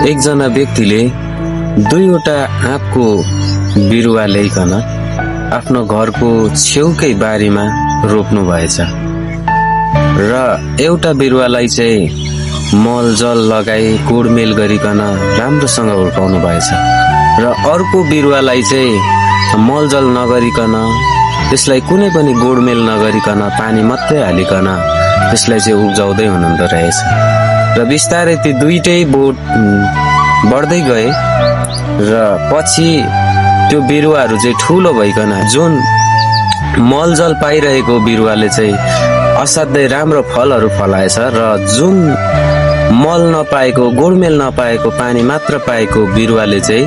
एकजना व्यक्तिले दुईवटा आँपको बिरुवा ल्याइकन आफ्नो घरको छेउकै बारीमा रोप्नु भएछ र एउटा बिरुवालाई चाहिँ मलजल लगाई गोडमेल गरिकन राम्रोसँग हुर्काउनु भएछ र अर्को बिरुवालाई चाहिँ मलजल नगरिकन त्यसलाई कुनै पनि गोडमेल नगरिकन पानी मात्रै हालिकन त्यसलाई चाहिँ उब्जाउँदै हुनुहुँदो रहेछ र बिस्तारै ती दुईटै बोट बढ्दै गए र पछि त्यो बिरुवाहरू चाहिँ ठुलो भइकन जुन मलजल पाइरहेको बिरुवाले चाहिँ असाध्यै राम्रो फलहरू फलाएछ र जुन मल नपाएको गोडमेल नपाएको पानी मात्र पाएको बिरुवाले चाहिँ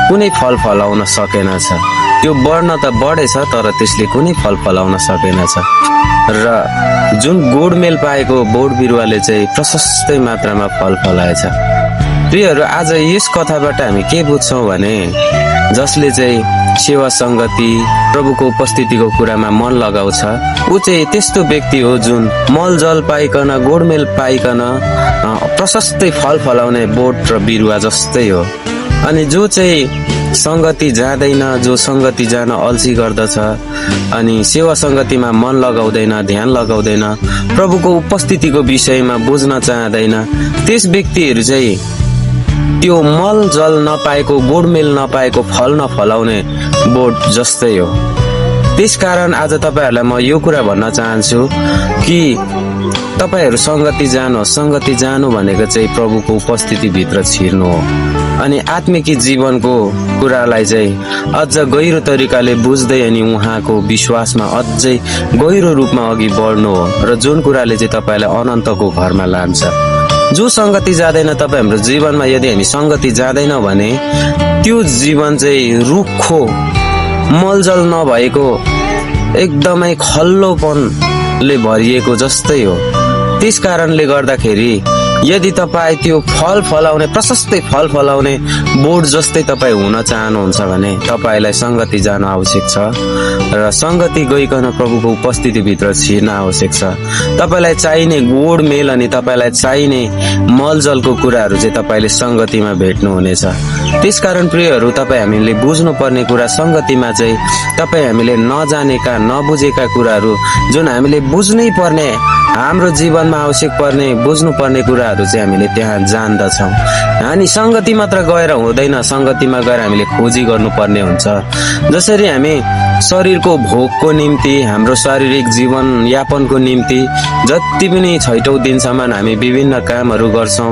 कुनै फल फलाउन सकेनछ। त्यो बढ्न त बढेछ तर त्यसले कुनै फल फलाउन सकेनछ र जुन गोडमेल पाएको बोट बिरुवाले चाहिँ प्रशस्तै मात्रामा फल फलाएछ। प्रियहरू, आज यस कथाबाट हामी के बुझ्छौँ भने जसले चाहिँ सेवा संगति प्रभुको उपस्थितिको कुरामा मन लगाउँछ ऊ चाहिँ त्यस्तो व्यक्ति हो जुन मलजल पाइकन गोडमेल पाइकन प्रशस्तै फल फलाउने बोट र बिरुवा जस्तै हो। अनि जो चाहिँ संगति जाँदैन, जो संगति जान अल्छी गर्दछ अनि सेवा संगतिमा मन लगाउँदैन, ध्यान लगाउँदैन, प्रभुको उपस्थितिको विषयमा बुझ्न चाहँदैन, त्यस व्यक्तिहरू चाहिँ त्यो मल जल नपाएको गोडमेल नपाएको फल नफलाउने बोट जस्तै हो। त्यसकारण आज तपाईहरुलाई म यो कुरा भन्न चाहन्छु कि तपाईहरु संगति जानुहोस्। संगति जानु भनेको चाहिँ प्रभुको उपस्थिति भित्र छिर्नु हो अनि आत्मिक जीवनको कुरालाई चाहिँ अझ गहिरो तरिकाले बुझ्दै अनि उहाँको विश्वासमा अझै गहिरो रूपमा अघि बढ्नु हो र जुन कुराले चाहिँ तपाईलाई अनन्तको घरमा लान्छ। जो संगति जाँदैन तपाईं हाम्रो जीवनमा, यदि हामी संगति जाँदैनौं भने त्यो जीवन चाहिँ रुखो मलजल नभएको एकदमै खल्लोपनले भरिएको जस्तै हो। त्यस कारणले गर्दाखेरि यदि तपाईं त्यो फल फलाउने प्रशस्तै फल फलाउने बोट जस्तै तपाईं हुन चाहनुहुन्छ भने तपाईलाई संगति जान आवश्यक छ र संगति गइकन प्रभुको उपस्थिति भित्र छिर्न आवश्यक छ। तपाईलाई चाहिने गोडमेल अनि तपाईलाई चाहिने मलजलको कुराहरू चाहिँ तपाईले संगतिमा भेट्नु हुनेछ। त्यसकारण प्रियहरू, तपाईं हामीले बुझ्नु पर्ने कुरा संगतिमा चाहिँ तपाईं हामीले नजानेका नबुझेका कुराहरू जुन हामीले बुझ्नै पर्ने, हाम्रो जीवनमा आवश्यक पर्ने बुझ्नु पर्ने कुराहरू चाहिँ हामीले त्यहाँ जान्दछौँ। हामी संगति मात्र गएर हुँदैन, संगतिमा गएर हामीले खोजी गर्नुपर्ने हुन्छ। जसरी हामी शरीरको भोगको निम्ति, हाम्रो शारीरिक जीवन यापनको निम्ति जति पनि छैटौं दिनसम्म हामी विभिन्न कामहरू गर्छौं,